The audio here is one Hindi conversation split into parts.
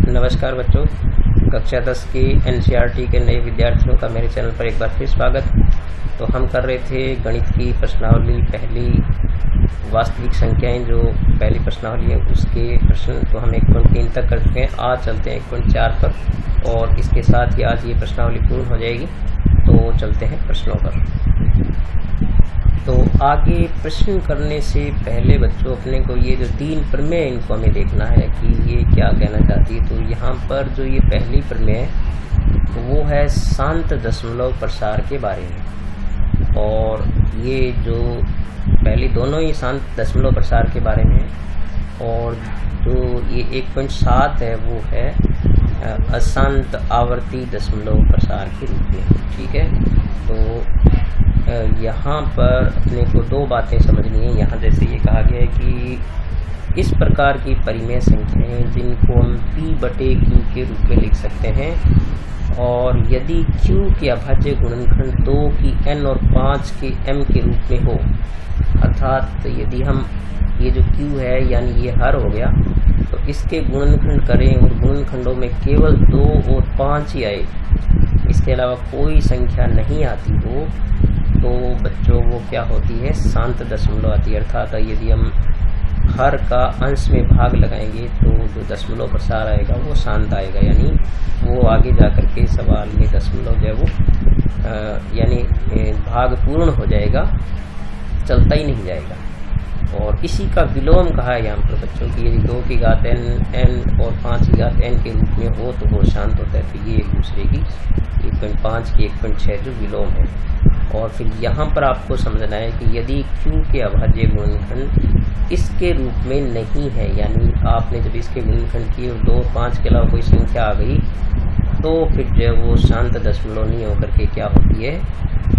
नमस्कार बच्चों, कक्षा 10 के एनसीईआरटी के नए विद्यार्थियों का मेरे चैनल पर एक बार फिर स्वागत। तो हम कर रहे थे गणित की प्रश्नावली, पहली वास्तविक संख्याएं जो पहली प्रश्नावली है उसके प्रश्न तो हम 1.3 तक कर चुके हैं। आज चलते हैं 1.4 पर और इसके साथ ही आज ये प्रश्नावली पूर्ण हो जाएगी। तो चलते हैं प्रश्नों पर। तो आगे प्रश्न करने से पहले बच्चों अपने को ये जो 3 प्रमेय इनको हमें देखना है कि ये क्या कहना चाहती है। तो यहाँ पर जो ये पहली प्रमेय है वो है शांत दशमलव प्रसार के बारे में, और ये जो पहली दोनों ही शांत दशमलव प्रसार के बारे में है, और जो ये 1.7 है वो है अशांत आवर्ती दशमलव प्रसार के रूप में। ठीक है, तो यहाँ पर अपने को 2 बातें समझनी है। यहाँ जैसे ये कहा गया है कि इस प्रकार की परिमेय संख्याएं जिनको हम p/q के रूप में लिख सकते हैं, और यदि q के अभाज्य गुणनखंड 2 की n और 5 के m के रूप में हो, अर्थात यदि हम ये जो q है यानी ये हर हो गया, तो इसके गुणनखंड करें और गुणनखंडों में केवल 2 और 5 ही आए, इसके अलावा कोई संख्या नहीं आती हो, तो बच्चों वो क्या होती है, शांत दशमलव आती है। अर्थात यदि हम हर का अंश में भाग लगाएंगे तो जो दशमलव प्रसार आएगा वो शांत आएगा, यानी वो आगे जाकर के सवाल में दशमलव जो है वो यानी भाग पूर्ण हो जाएगा, चलता ही नहीं जाएगा। और इसी का विलोम कहा है यहाँ पर बच्चों की, यदि 2 की घात n और 5 की घात n के रूप में हो तो वो शांत होता है। तो ये एक दूसरे की 1.5 की 1.6 जो विलोम है। और फिर यहाँ पर आपको समझना है कि यदि q के अभाज्य गुणनखंड इसके रूप में नहीं है, यानी आपने जब इसके गुणनखंड किए और 2 और 5 के अलावा कोई संख्या आ गई, तो फिर जो है वो शांत दशमलव नहीं होकर के क्या होती है,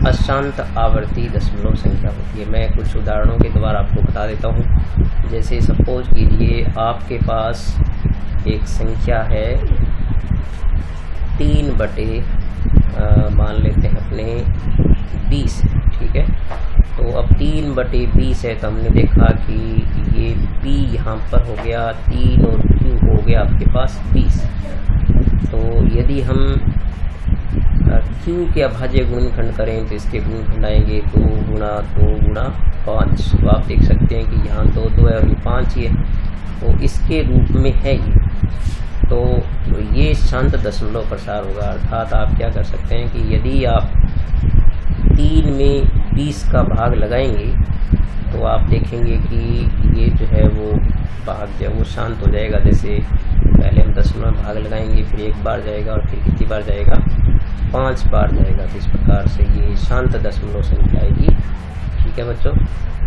अशांत आवर्ती दशमलव संख्या होती है। मैं कुछ उदाहरणों के द्वारा आपको बता देता हूँ। जैसे सपोज कीजिए आपके पास एक संख्या है 3/, मान लेते हैं अपने 20। ठीक है, तो अब 3/20 है, तो हमने देखा कि ये p यहाँ पर हो गया 3 और q हो गया आपके पास 20। तो यदि हम q के अभाज्य गुणनखंड करें तो इसके गुणनखंड आएंगे 2 गुणा 2 गुणा 5। तो आप देख सकते हैं कि यहाँ 2 2 है और ये 5 ही है, तो इसके रूप में है ये। तो ये शांत दशमलव प्रसार होगा। अर्थात आप क्या कर सकते हैं कि यदि आप 3 में 20 का भाग लगाएंगे तो आप देखेंगे कि ये जो है वो भाग जो है वो शांत हो जाएगा। जैसे पहले हम दशमलव में भाग लगाएंगे, फिर 1 बार जाएगा और फिर कितनी बार जाएगा, 5 बार जाएगा। तो इस प्रकार से ये शांत दशमलव संख्या आएगी। ठीक है बच्चों,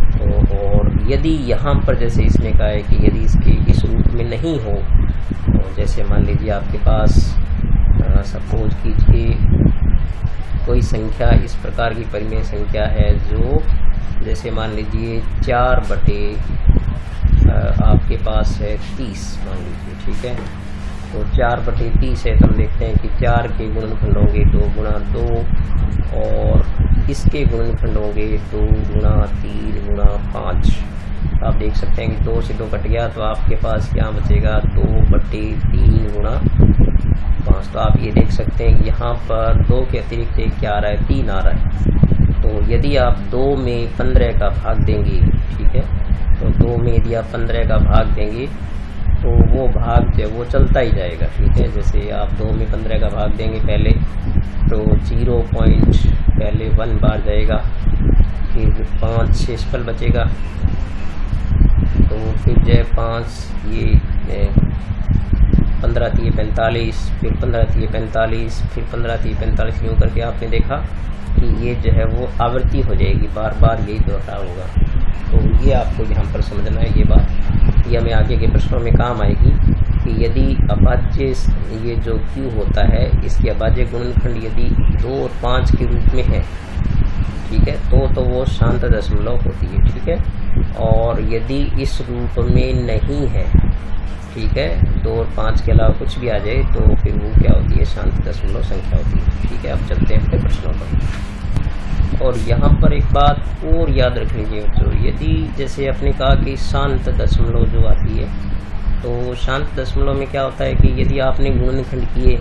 तो और यदि यहाँ पर जैसे इसने कहा है कि यदि इसके इस रूप में नहीं हो, तो जैसे मान लीजिए आपके पास सपोज कीजिए कोई संख्या इस प्रकार की परिमेय संख्या है जो जैसे मान लीजिए 4/, आपके पास है 30 मान लीजिए। ठीक है, तो 4/30 है, तो हम देखते हैं कि 4 के गुणनखंड होंगे 2 गुणा 2 और इसके गुणनखंड होंगे 2 गुणा 3 गुणा 5। आप देख सकते हैं कि 2 से 2 कट गया, तो आपके पास क्या बचेगा, 2/3 गुणा 5। तो आप ये देख सकते हैं कि यहाँ पर 2 के अतिरिक्त एक क्या आ रहा है, 3 आ रहा है। तो यदि आप 2 में 15 का भाग देंगे, ठीक है, तो 2 में यदि आप 15 का भाग देंगे तो वो भाग जो है वो चलता ही जाएगा। ठीक है, जैसे आप 2 में 15 का भाग देंगे पहले, तो 0 पॉइंट पहले 1 बार जाएगा, फिर 5 शेषफल बचेगा, तो फिर जो है 5 ये 15 3 45, फिर 15 3 45, फिर 15 3 45 यूँ करके आपने देखा कि ये जो है वो आवृत्ति हो जाएगी, बार बार यही दोहराव होगा। तो ये आपको यहाँ पर समझना है ये बात, ये हमें आगे के प्रश्नों में काम आएगी कि यदि अभाज्य ये जो q होता है इसके अभाज्य गुणनखंड यदि 2 और 5 के रूप में है, ठीक है, तो वो शांत दशमलव होती है। ठीक है, और यदि इस रूप में नहीं है, ठीक है, 2 और 5 के अलावा कुछ भी आ जाए, तो फिर वो क्या होती है, शांत दशमलव संख्या होती है। ठीक है, अब चलते हैं अपने प्रश्नों पर। और यहाँ पर एक बात और याद रख लीजिए बच्चों, यदि जैसे आपने कहा कि शांत दशमलव जो आती है तो शांत दशमलव में क्या होता है कि यदि आपने गुणनखंड किए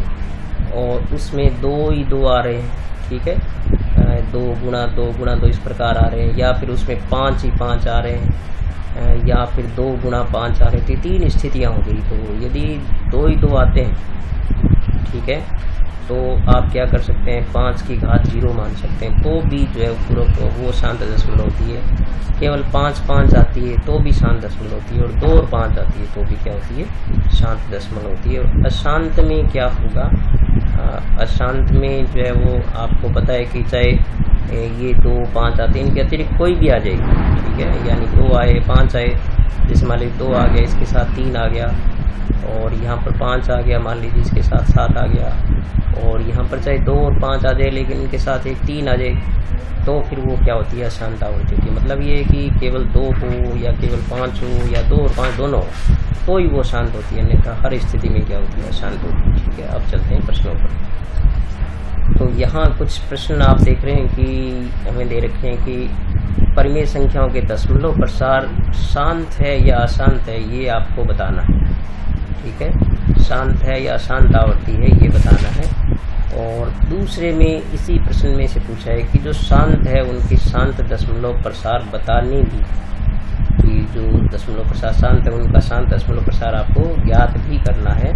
और उसमें 2 ही 2 आ रहे हैं, ठीक है, 2 गुणा 2 गुणा 2 इस प्रकार आ रहे हैं, या फिर उसमें 5 ही 5 आ रहे हैं, या फिर 2 गुणा 5 आ रहे हैं, 3 स्थितियाँ हो गई। तो यदि 2 ही 2 आते हैं, ठीक है, तो आप क्या कर सकते हैं, 5 की घात 0 मान सकते हैं, तो भी जो है वो शांत दशमलव होती है। केवल 5 5 आती है तो भी शांत दशमलव होती है, और 2 और 5 आती है तो भी क्या होती है, शांत दशमलव होती है। और अशांत में क्या होगा, अशांत में जो है वो आपको पता है कि चाहे ये 2 5 आते हैं, इनके अतिरिक्त कोई भी आ जाएगी, ठीक है, यानी 2 आए 5 आए, जैसे मान लीजिए 2 आ गया, इसके साथ 3 आ गया, और यहाँ पर 5 आ गया, मान लीजिए इसके साथ 7 आ गया, और यहाँ पर चाहे 2 और 5 आ जाए लेकिन इनके साथ एक 3 आ जाए, तो फिर वो क्या होती है, अशांत आवृत्ति होती है। मतलब ये है कि केवल 2 हो या केवल 5 हो या 2 और 5 दोनों हो तो ही वो शांत होती है, अन्यथा हर स्थिति में क्या होती है, अशांत होती है। ठीक है, अब चलते हैं प्रश्नों पर। तो यहाँ कुछ प्रश्न आप देख रहे हैं कि हमें दे रखे हैं कि परिमेय संख्याओं के दशमलव प्रसार शांत है या अशांत है, ये आपको बताना है। ठीक है, शांत है या अशांत आवृत्ति है ये बताना है। और दूसरे में इसी प्रश्न में से पूछा है कि जो शांत है उनकी शांत दशमलव प्रसार बताने भी, कि जो दशमलव प्रसार शांत है उनका शांत दशमलव प्रसार आपको ज्ञात भी करना है।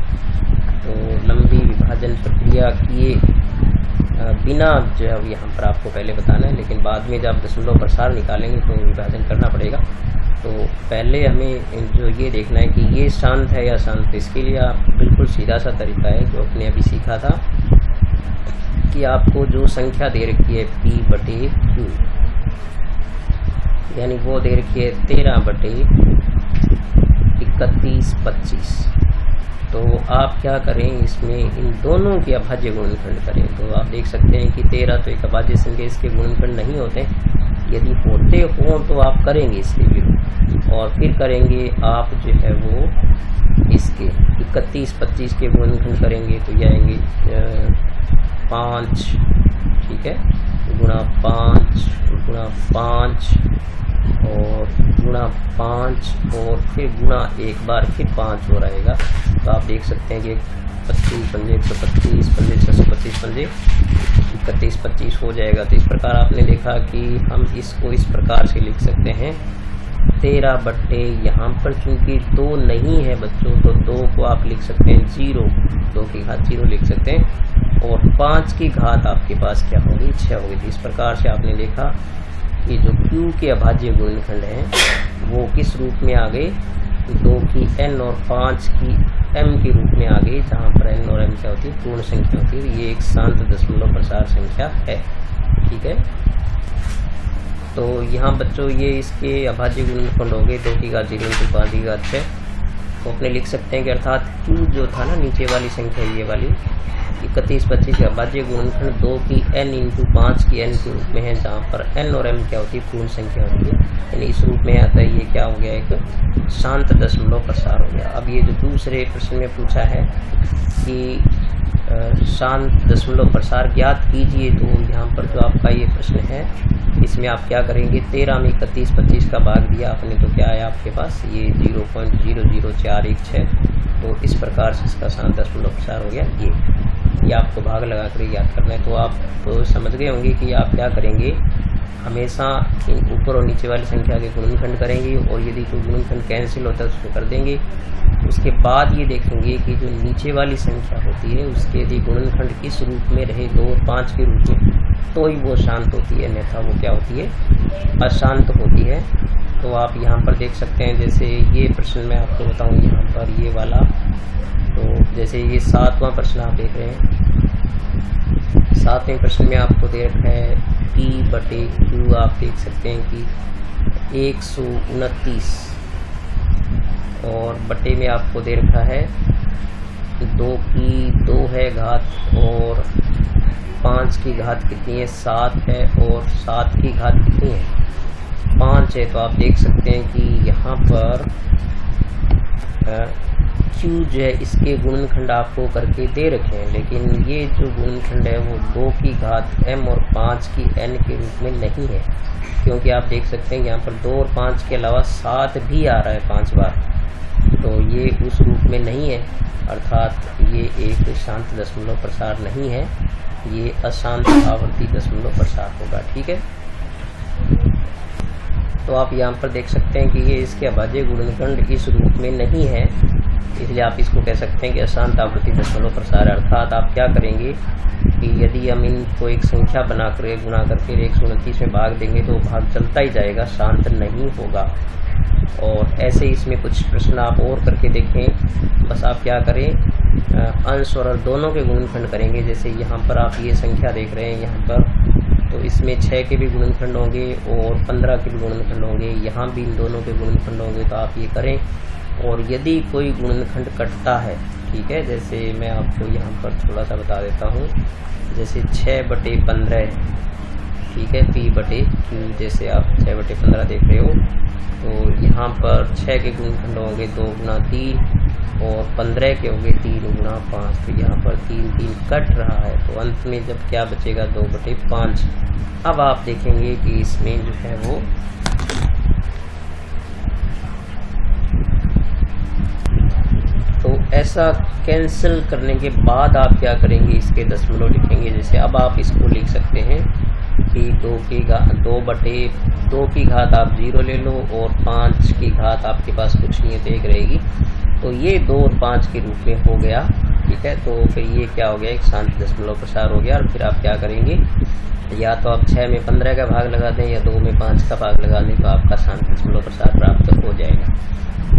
तो लंबी विभाजन प्रक्रिया किए बिना जो है यहाँ पर आपको पहले बताना है, लेकिन बाद में जब दशमलव प्रसार निकालेंगे तो विभाजन करना पड़ेगा। तो पहले हमें जो ये देखना है कि ये शांत है या अशांत। इसके लिए आप बिल्कुल सीधा सा तरीका है जो अपने अभी सीखा था कि आपको जो संख्या दे रखी है P/Q, यानी वो दे रखी है 13/31/25। तो आप क्या करें, इसमें इन दोनों के अभाज्य गुणनखंड करें। तो आप देख सकते हैं कि 13 तो एक अभाज्य संख्या, इसके गुणनखंड नहीं होते, यदि होते हों तो आप करेंगे इसके विरुद्ध, और फिर करेंगे आप जो है वो इसके 31/25 के गुणनखंड करेंगे, तो ये आएंगे 5, ठीक है, गुणा 5 गुणा 5 और गुणा 5 और फिर गुणा एक बार फिर 5 हो रहेगा। तो आप देख सकते हैं कि 25 पंजे 125 पंजे 625 पंजे 31/25 हो जाएगा। तो इस प्रकार आपने देखा कि हम इसको इस प्रकार से लिख सकते हैं 13 यहाँ पर चूंकि 2 नहीं है बच्चों, तो 2 को आप लिख सकते हैं 0, 2 की घात 0 लिख सकते हैं, और 5 की घात आपके पास क्या होगी, 6 होगी। तो इस प्रकार से आपने देखा कि जो Q के अभाज्य गुणनखंड हैं वो किस रूप में आ गए, 2 की n और 5 की m के रूप में आ गई, जहाँ पर n और m क्या होती है, पूर्ण संख्या होती है। ये एक शांत दशमलव प्रसार संख्या है। ठीक है, तो यहाँ बच्चों ये इसके अभाज्य गुणनखंड हो गए 2 की घात 0 × 5 की घात 6। तो अपने लिख सकते हैं कि अर्थात Q जो था ना, नीचे वाली संख्या ये वाली 31/25 के अभाज्य गुणनखंड 2 की n × 5 की n के रूप में है, जहाँ पर n और m क्या होती है, पूर्ण संख्या होती है, यानी इस रूप में आता है। ये क्या हो गया, एक शांत दशमलव प्रसार हो गया। अब ये जो दूसरे प्रश्न में पूछा है कि शांत दशमलव प्रसार ज्ञात कीजिए, तो यहाँ पर जो आपका ये प्रश्न है इसमें आप क्या करेंगे, 13 में 31/25 का भाग दिया आपने, तो क्या है आपके पास, ये 0.00416। तो इस प्रकार से इसका शांत दशमलव प्रसार हो गया। ये आपको भाग लगा कर याद करना है। तो आप तो समझ गए होंगे कि आप क्या करेंगे, हमेशा ऊपर और नीचे वाली संख्या के गुणनखंड करेंगे, और यदि कोई गुणनखंड कैंसिल होता है उसको कर देंगे। उसके बाद ये देखेंगे कि जो नीचे वाली संख्या होती है उसके यदि गुणनखंड किस रूप में रहे, 2 और 5 के रूप में, तो ही वो शांत होती है, अन्यथा वो क्या होती है, अशांत होती है। तो आप यहाँ पर देख सकते हैं, जैसे ये प्रश्न मैं आपको बताऊँ यहाँ पर ये वाला, तो जैसे ये 7वां प्रश्न आप देख रहे हैं, 7वें प्रश्न में आपको दे रखा है P/Q, आप देख सकते हैं कि 129, और बटे में आपको दे रखा है 2 की 2 है घात, और 5 की घात कितनी है, 7 है, और 7 की घात कितनी है, 5 है। तो आप देख सकते हैं कि यहाँ पर Q जो है इसके गुणनखंड आपको करके दे रखे हैं, लेकिन ये जो गुणनखंड है वो 2 की घात m और 5 की n के रूप में नहीं है, क्योंकि आप देख सकते हैं यहाँ पर 2 और 5 के अलावा 7 भी आ रहा है 5 बार। तो ये उस रूप में नहीं है, अर्थात ये एक शांत दशमलव प्रसार नहीं है, ये अशांत आवर्ती दशमलव प्रसार होगा। ठीक है, तो आप यहाँ पर देख सकते हैं कि ये इसके अभाज्य गुणनखंड इस रूप में नहीं है, इसलिए आप इसको कह सकते हैं कि अशांत आवर्ती दशमलव प्रसार। अर्थात आप क्या करेंगे कि यदि हम इनको एक संख्या बनाकर गुणा करके 129 में भाग देंगे तो भाग चलता ही जाएगा, शांत नहीं होगा। और ऐसे इसमें कुछ प्रश्न आप और करके देखें। बस आप क्या करें, अंश और दोनों के गुणनखंड करेंगे। जैसे यहाँ पर आप ये संख्या देख रहे हैं यहाँ पर, तो इसमें 6 के भी गुणनखंड होंगे और 15 के भी गुणनखंड होंगे, यहाँ भी इन दोनों के गुणनखंड होंगे। तो आप ये करें, और यदि कोई गुणनखंड कटता है, ठीक है, जैसे मैं आपको यहाँ पर थोड़ा सा बता देता हूँ, जैसे 6/15, ठीक है, P/Q, जैसे आप 6/15 देख रहे हो, तो यहाँ पर 6 के गुणनखंड होंगे 2 गुना 3 और 15 के होंगे 3 गुना 5। तो यहाँ पर 3 कट रहा है, तो अंत में जब क्या बचेगा 2/5। अब आप देखेंगे कि इसमें जो है वो तो ऐसा कैंसिल करने के बाद आप क्या करेंगे, इसके दशमलव लिखेंगे। जैसे अब आप इसको लिख सकते हैं कि 2/2 की घात आप 0 ले लो और 5 की घात आपके पास कुछ नहीं है, तो 1 रहेगी। तो ये 2 और 5 के रूप में हो गया। ठीक है, तो फिर ये क्या हो गया, एक शांत दशमलव प्रसार हो गया। और फिर आप क्या करेंगे, या तो आप 6 में 15 का भाग लगा दें या 2 में 5 का भाग लगा दें, तो आपका शांत दशमलव प्रसार प्राप्त हो जाएगा।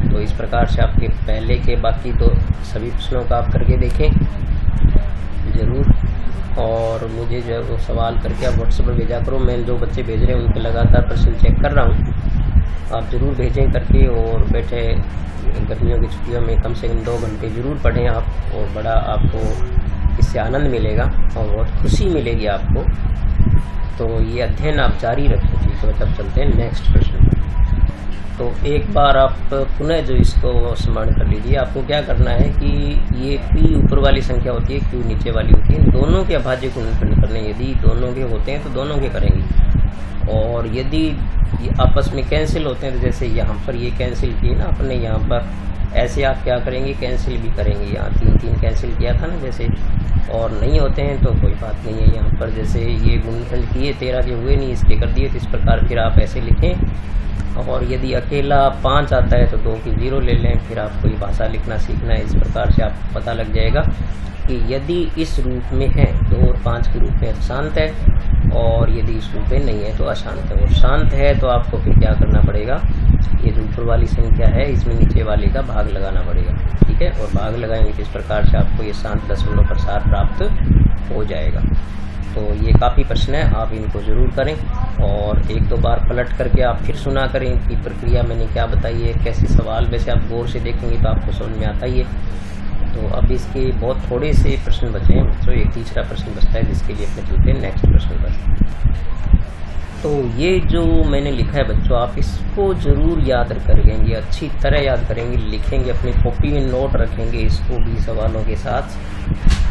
तो इस प्रकार से आपके पहले के बाकी तो सभी प्रश्नों का आप करके देखें ज़रूर, और मुझे जो है वो सवाल करके आप व्हाट्सएप पर भेजा करो। मैं जो बच्चे भेज रहे हैं उनके लगातार प्रश्न चेक कर रहा हूँ, आप ज़रूर भेजें करके। और बैठे गर्मियों की छुट्टियों में कम से कम 2 घंटे ज़रूर पढ़ें आप, और बड़ा आपको इससे आनंद मिलेगा और बहुत खुशी मिलेगी आपको। तो ये अध्ययन आप जारी रखें। ठीक है, तब चलते हैं नेक्स्ट प्रश्न। तो एक बार आप पुनः जो इसको स्मरण कर लीजिए। आपको क्या करना है कि ये P ऊपर वाली संख्या होती है, Q नीचे वाली होती है, दोनों के अभाज्य गुणनखंड करने। यदि दोनों के होते हैं तो दोनों के करेंगे, और यदि ये आपस में कैंसिल होते हैं, तो जैसे यहाँ पर ये कैंसिल किए ना अपने यहाँ पर, ऐसे आप क्या करेंगे, कैंसिल भी करेंगे। यहाँ 3 कैंसिल किया था ना जैसे, और नहीं होते हैं तो कोई बात नहीं है। यहाँ पर जैसे ये गुणनखंड किए 13 के हुए नहीं, इसके कर दिए, तो इस प्रकार फिर आप ऐसे लिखें। और यदि अकेला 5 आता है तो 2 की 0 ले लें। फिर आपको ये भाषा लिखना सीखना है। इस प्रकार से आपको पता लग जाएगा कि यदि इस रूप में है 2 और 5 के रूप में तो शांत है, और यदि इस रूप में नहीं है तो अशांत है। और शांत है तो आपको फिर क्या करना पड़ेगा, ये जो ऊपर वाली संख्या है इसमें नीचे वाले का भाग लगाना पड़ेगा। ठीक है, और भाग लगाएंगे तो इस प्रकार से आपको ये शांत दशमलव प्रसार प्राप्त हो जाएगा। तो ये काफ़ी प्रश्न है, आप इनको ज़रूर करें, और 1-2 बार पलट करके आप फिर सुना करें कि प्रक्रिया मैंने क्या बताई है, कैसे सवाल। वैसे आप गौर से देखेंगे तो आपको समझ में आता ही है। तो अब इसके बहुत थोड़े से प्रश्न बचे हैं बच्चों, एक तीसरा प्रश्न बचता है, जिसके लिए अपने चलते हैं नेक्स्ट प्रश्न पर। तो ये जो मैंने लिखा है बच्चों, आप इसको ज़रूर याद करेंगे, अच्छी तरह याद करेंगे, लिखेंगे, अपनी कॉपी में नोट रखेंगे इसको भी सवालों के साथ,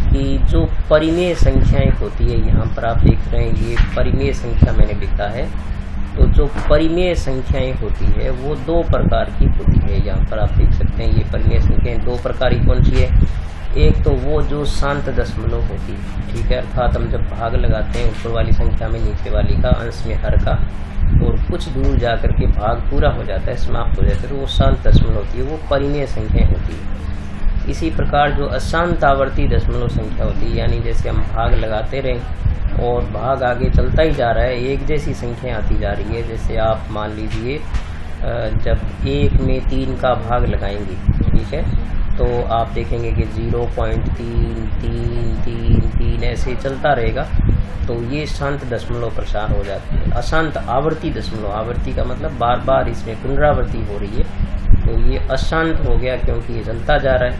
कि जो परिमेय संख्याएं होती है, यहाँ पर आप देख रहे हैं ये परिमेय संख्या मैंने लिखा है। तो जो परिमेय संख्याएं होती है वो 2 प्रकार की होती है। यहाँ पर आप देख सकते हैं ये परिमेय संख्याएं 2 प्रकार की कौन सी है। एक तो वो जो शांत दशमलव होती है, ठीक है, अर्थात हम जब भाग लगाते हैं ऊपर वाली संख्या में नीचे वाली का, अंश में हर का, और कुछ दूर जा करके भाग पूरा हो जाता है, समाप्त हो जाता है, तो वो शांत दशमलव होती है, वो परिमेय संख्याएं होती है। इसी प्रकार जो अशांत आवर्ती दशमलव संख्या होती है, यानी जैसे हम भाग लगाते रहें और भाग आगे चलता ही जा रहा है, एक जैसी संख्या आती जा रही है। जैसे आप मान लीजिए जब 1 में 3 का भाग लगाएंगे, ठीक है, तो आप देखेंगे कि 0.3 ऐसे चलता रहेगा, तो ये शांत दशमलव प्रसार हो जाती है। अशांत आवर्ती दशमलव, आवर्ती का मतलब बार बार इसमें पुनरावृत्ति हो रही है, तो ये अशांत हो गया क्योंकि ये चलता जा रहा है,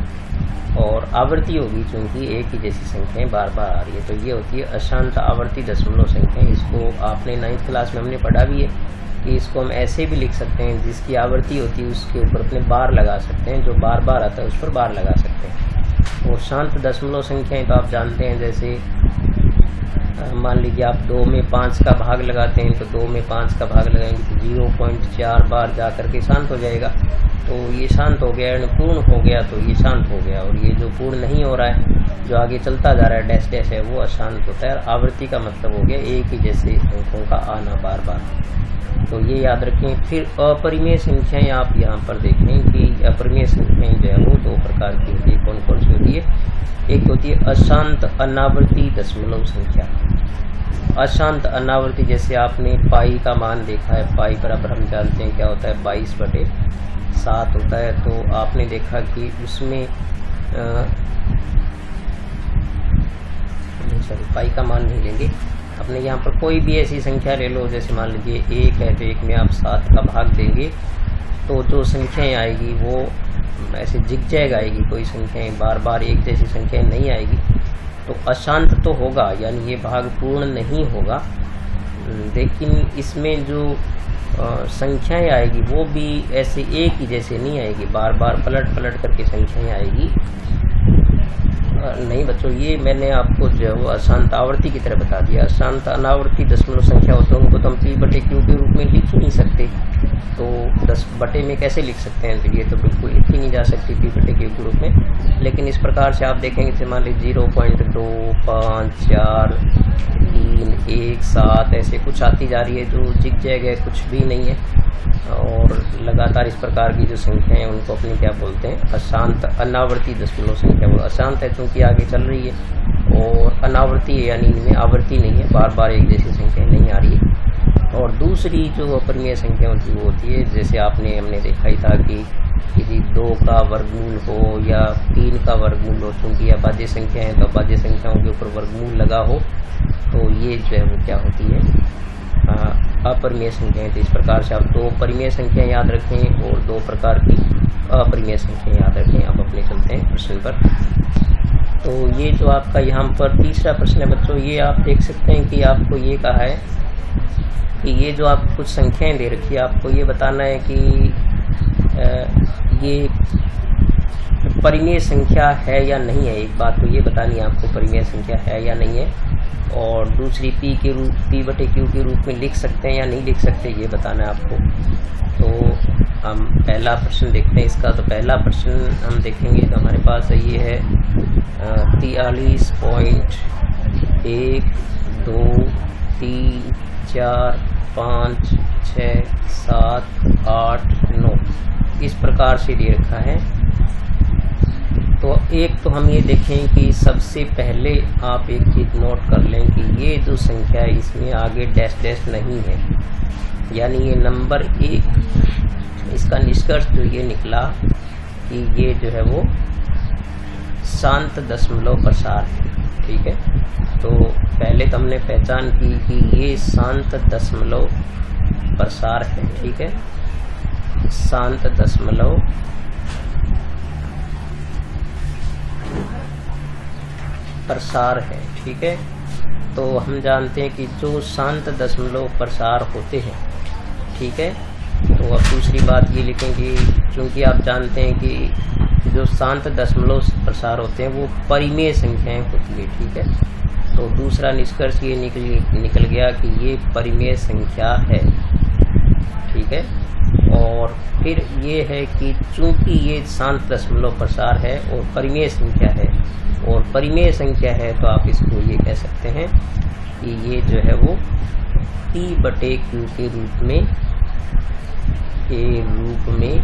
और आवर्ती होगी क्योंकि एक ही जैसी संख्याएं बार बार आ रही है, तो ये होती है अशांत आवर्ती दशमलव संख्या। इसको आपने 9th क्लास में हमने पढ़ा भी है कि इसको हम ऐसे भी लिख सकते हैं, जिसकी आवर्ती होती है उसके ऊपर अपने बार लगा सकते हैं, जो बार बार आता है उस पर बार लगा सकते हैं। और शांत दशमलव संख्याएं तो आप जानते हैं, जैसे मान लीजिए आप 2 में 5 का भाग लगाते हैं, तो 2 में 5 का भाग लगाएंगे तो 0.4 बार जा करके शांत हो जाएगा। तो तो ये शांत हो गया, पूर्ण हो गया तो ये शांत हो गया, और ये जो पूर्ण नहीं हो रहा है, जो आगे चलता जा रहा है, डैश डैश है, वो अशांत होता है। आवर्ती का मतलब हो गया एक ही जैसे अंकों का आना बार बार, तो ये याद रखें। फिर अपरिमेय संख्याएं आप यहाँ पर देखें कि अपरिमेय संख्याएं जो है वो दो प्रकार की होती है। कौन कौन सी होती है? एक होती है अशांत अनावर्ती दशमलव संख्या। अशांत अनावर्ती, जैसे आपने पाई का मान देखा है, पाई बराबर हम जानते हैं क्या होता है, 22/7 होता है। तो आपने देखा कि उसमें सॉरी पाई का मान नहीं लेंगे, अपने यहाँ पर कोई भी ऐसी संख्या ले लो, जैसे मान लीजिए 1 है तो 1 में आप 7 का भाग देंगे तो जो संख्याएं आएगी वो ऐसे जिगजैग आएगी, कोई संख्याएं बार बार एक जैसी संख्याएं नहीं आएगी, तो अशांत तो होगा, यानी ये भाग पूर्ण नहीं होगा। लेकिन इसमें जो संख्याएं आएगी वो भी ऐसे एक ही जैसे नहीं आएगी, बार बार पलट पलट करके संख्याएं आएगी। नहीं बच्चों, ये मैंने आपको जो है वो अशांत आवर्ती की तरह बता दिया। अशांत अनावर्ती दशमलव संख्या होते हैं उनको तो हम P/Q के रूप में लिख ही नहीं सकते, तो 10 में कैसे लिख सकते हैं? तो ये तो बिल्कुल लिखी नहीं जा सकती P/Q के रूप में। लेकिन इस प्रकार से आप देखेंगे कि मान लीजिए 0.2, 5, 4, 3, 1, 7 ऐसे कुछ आती जा रही है, जो जिगजैग है, कुछ भी नहीं है। और लगातार इस प्रकार की जो संख्या है उनको अपनी क्या बोलते हैं? अशांत अनावर्ती दशमलव संख्या। वो अशांत है क्योंकि आगे चल रही है, और अनावर्ती है यानी इनमें आवर्ती नहीं है, बार बार एक जैसी संख्या नहीं आ रही है। और दूसरी जो अपरिमेय संख्या होती है वो होती है, जैसे हमने देखा ही था कि यदि 2 का वर्गमूल हो या 3 का वर्गमूल हो, चूँकि अभाज्य संख्या है तो अभाज्य संख्याओं के ऊपर वर्गमूल लगा हो, तो ये जो है वो क्या होती है? अपरिमेय संख्याएं। तो इस प्रकार से आप 2 परिमेय संख्या याद रखें और 2 प्रकार की अपरिमेय संख्या याद रखें। अब अपने चलते हैं प्रश्न पर। तो ये जो आपका यहाँ पर तीसरा प्रश्न है बच्चों, ये आप देख सकते हैं कि आपको ये कहा है कि ये जो आप कुछ संख्याएं दे रखी है, आपको ये बताना है कि ये परिमेय संख्या है या नहीं है। एक बात तो ये बतानी है आपको, परिमेय संख्या है या नहीं है, और दूसरी P/Q के रूप में लिख सकते हैं या नहीं लिख सकते, ये बताना है आपको। तो हम पहला प्रश्न देखते हैं इसका। तो पहला प्रश्न हम देखेंगे तो हमारे पास ये है 43.1, 2, 3, 4, 5, 6, 7, 8, 9 इस प्रकार से दे रखा है। तो एक तो हम ये देखें कि सबसे पहले आप एक चीज़ नोट कर लें कि ये जो संख्या है इसमें आगे डैश डैश नहीं है, यानी ये नंबर 1, इसका निष्कर्ष जो ये निकला कि ये जो है वो शांत दशमलव प्रसार है। ठीक है, तो पहले तो हमने पहचान की कि ये शांत दशमलव प्रसार है। ठीक है, शांत दशमलव प्रसार है। ठीक है, तो हम जानते हैं कि जो शांत दशमलव प्रसार होते हैं, ठीक है, तो अब दूसरी बात ये लिखेंगे, क्योंकि आप जानते हैं कि जो शांत दशमलव प्रसार होते हैं वो परिमेय संख्याएं होती है। ठीक है, तो दूसरा निष्कर्ष ये निकल गया कि ये परिमेय संख्या है। ठीक है, और फिर ये है कि चूंकि ये शांत दशमलव प्रसार है और परिमेय संख्या है, और परिमेय संख्या है तो आप इसको ये कह सकते हैं कि ये जो है वो P/Q के रूप में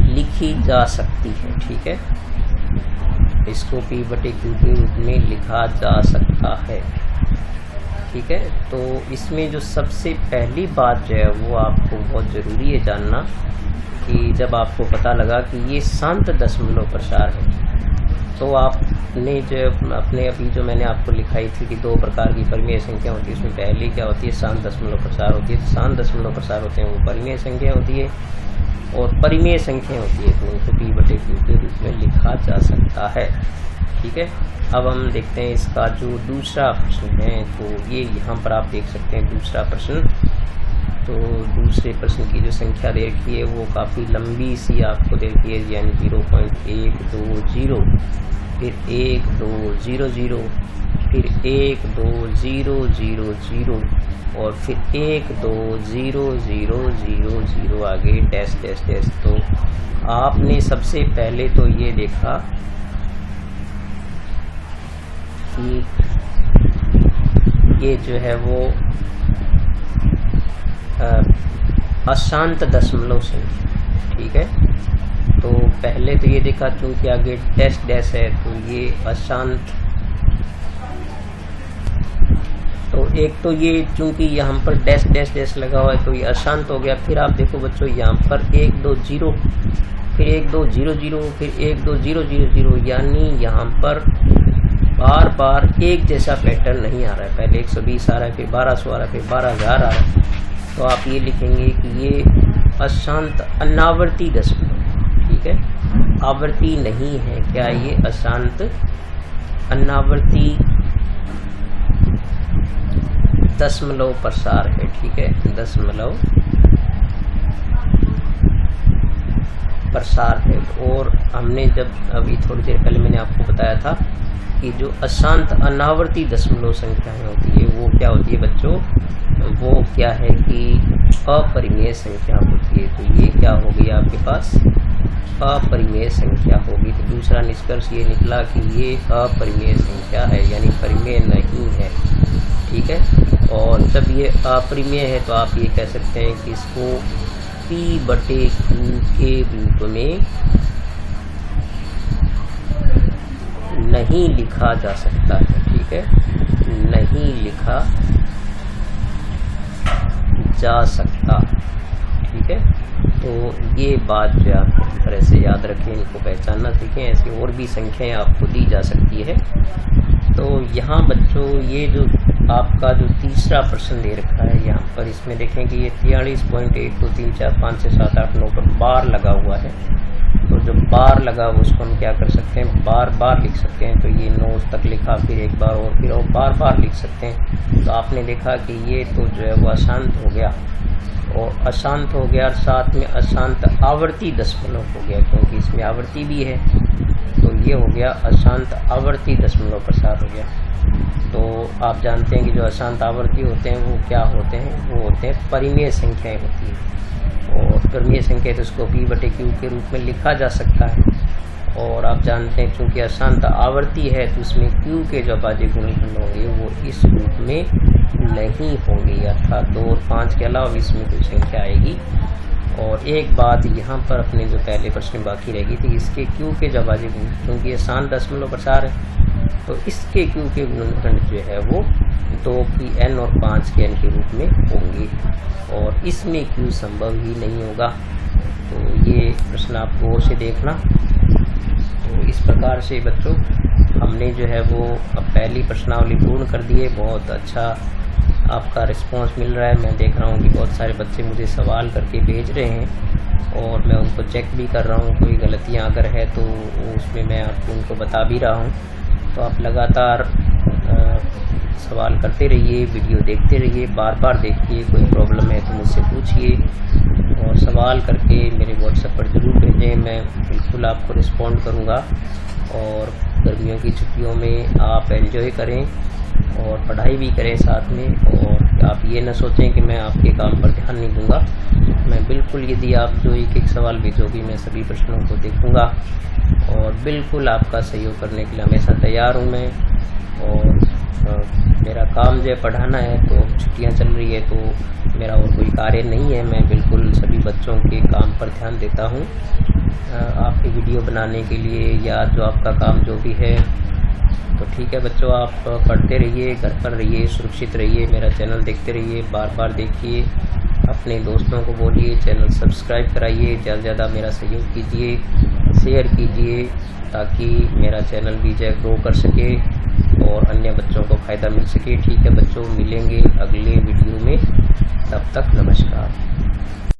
लिखी जा सकती है। ठीक है, इसको P/Q के रूप में लिखा जा सकता है। ठीक है, तो इसमें जो सबसे पहली बात जो है वो आपको बहुत ज़रूरी है जानना कि जब आपको पता लगा कि ये शांत दशमलव प्रसार है, तो आपने जो अपने अभी जो मैंने आपको लिखाई थी कि 2 प्रकार की परिमेय संख्या होती है, उसमें पहली क्या होती है? शांत दशमलव प्रसार होती है। तो शांत दशमलव प्रसार होते हैं वो परिमेय संख्या होती है, और परिमेय संख्या होती है तो उनको P/Q के रूप में लिखा जा सकता है। ठीक है, अब हम देखते हैं इसका जो दूसरा प्रश्न है। तो ये यहाँ पर आप देख सकते हैं दूसरा प्रश्न। तो दूसरे प्रश्न की जो संख्या दे रखी है वो काफ़ी लंबी सी आपको दे रखी है, यानी 0.120, फिर 1200, फिर 1 2 0 0 0 और फिर 1 2 0 0 0 0 आगे डैश डैश डैश। तो आपने सबसे पहले तो ये देखा कि ये जो है वो अशांत दशमलव संख्या, ठीक है। तो पहले तो ये देखा क्योंकि आगे डैश डैश है तो ये अशांत, तो एक तो ये चूंकि यहाँ पर डैश डैश डैश लगा हुआ है तो ये अशांत हो गया। फिर आप देखो बच्चों यहाँ पर 1 2 0 फिर 1 2 0 0 फिर 1 2 0 0 0, यानी यहाँ पर बार बार एक जैसा पैटर्न नहीं आ रहा है। पहले 120 आ रहा है, फिर 1200 आ रहा है, फिर 12000 आ रहा है। तो आप ये लिखेंगे कि ये अशांत अनावर्ती दशमलव, ठीक है, आवर्ती नहीं है। क्या ये अशांत अनावर्ती दशमलव प्रसार है, ठीक है, दशमलव प्रसार है। और हमने जब अभी थोड़ी देर पहले मैंने आपको बताया था कि जो अशांत अनावर्ती दशमलव संख्याएं होती है वो क्या होती है बच्चों, वो क्या है कि अपरिमेय संख्या होती है। तो ये क्या हो गई आपके पास, अपरिमेय संख्या होगी। तो दूसरा निष्कर्ष ये निकला कि ये अपरिमेय संख्या है, यानी परिमेय नहीं है, ठीक है। और जब ये अपरिमेय है तो आप ये कह सकते हैं कि इसको P/Q के रूप में नहीं लिखा जा सकता है, ठीक है, नहीं लिखा जा सकता, ठीक है। तो ये बात जो आप इस तरह से याद रखें, इनको पहचानना सीखें। ऐसी और भी संख्याएं आपको दी जा सकती है। तो यहाँ बच्चों ये जो आपका जो तीसरा प्रश्न दे रखा है यहाँ पर, इसमें देखें कि ये 43.1 2 3 4 5 6 7 8 9 पर बार लगा हुआ है। तो जो बार लगा हुआ उसको हम क्या कर सकते हैं, बार बार लिख सकते हैं। तो ये 9 तक लिखा, फिर एक बार और, फिर और बार बार लिख सकते हैं। तो आपने देखा कि ये तो जो है वो अशांत हो गया, और अशांत हो गया, साथ में अशांत आवर्ती दशमलव हो गया क्योंकि इसमें आवर्ती भी है। तो ये हो गया अशांत आवर्ती दशमलव प्रसार हो गया। तो आप जानते हैं कि जो अशांत आवर्ती होते हैं वो क्या होते हैं, वो होते हैं परिमेय संख्याएं होती हैं। और परिमेय संख्या तो इसको P/Q के रूप में लिखा जा सकता है। और आप जानते हैं क्योंकि अशांत आवर्ती है तो इसमें Q के जो अभाज्य गुणनखंड होंगे वो इस रूप में नहीं होंगे, अर्थात 2 और 5 के अलावा इसमें कोई संख्या आएगी। और एक बात यहाँ पर अपने जो पहले प्रश्न बाकी रहेगी थी, इसके Q के जो अभाज्य गुण, क्योंकि ये शांत दशमलव प्रसार है तो इसके Q के गुणनखंड जो है वो 2 की n और 5 के n के रूप में होंगे, और इसमें Q संभव ही नहीं होगा। तो ये प्रश्न आप गौर से देखना। तो इस प्रकार से बच्चों हमने जो है वो अब पहली प्रश्नावली पूर्ण कर दी है। बहुत अच्छा आपका रिस्पांस मिल रहा है। मैं देख रहा हूँ कि बहुत सारे बच्चे मुझे सवाल करके भेज रहे हैं और मैं उनको चेक भी कर रहा हूँ। कोई गलतियाँ अगर है तो उसमें मैं आपको उनको बता भी रहा हूँ। तो आप लगातार सवाल करते रहिए, वीडियो देखते रहिए, बार बार देखिए। कोई प्रॉब्लम है तो मुझसे पूछिए और सवाल करके मेरे व्हाट्सएप पर ज़रूर भेजें। मैं बिल्कुल आपको रिस्पॉन्ड करूँगा। और गर्मियों की छुट्टियों में आप एंजॉय करें और पढ़ाई भी करें साथ में। और आप ये न सोचें कि मैं आपके काम पर ध्यान नहीं दूँगा। मैं बिल्कुल, यदि आप जो एक एक सवाल भेजोगी मैं सभी प्रश्नों को देखूँगा और बिल्कुल आपका सहयोग करने के लिए हमेशा तैयार हूँ मैं। और मेरा काम जो है पढ़ाना है, तो छुट्टियाँ चल रही है तो मेरा और कोई कार्य नहीं है। मैं बिल्कुल सभी बच्चों के काम पर ध्यान देता हूँ आपकी वीडियो बनाने के लिए या जो आपका काम जो भी है। तो ठीक है बच्चों, आप पढ़ते रहिए, घर पर रहिए, सुरक्षित रहिए, मेरा चैनल देखते रहिए, बार बार देखिए, अपने दोस्तों को बोलिए, चैनल सब्सक्राइब कराइए, ज़्यादा से ज़्यादा मेरा सहयोग कीजिए, शेयर कीजिए ताकि मेरा चैनल भी जो ग्रो कर सके और अन्य बच्चों को फ़ायदा मिल सके। ठीक है बच्चों, मिलेंगे अगले वीडियो में, तब तक नमस्कार।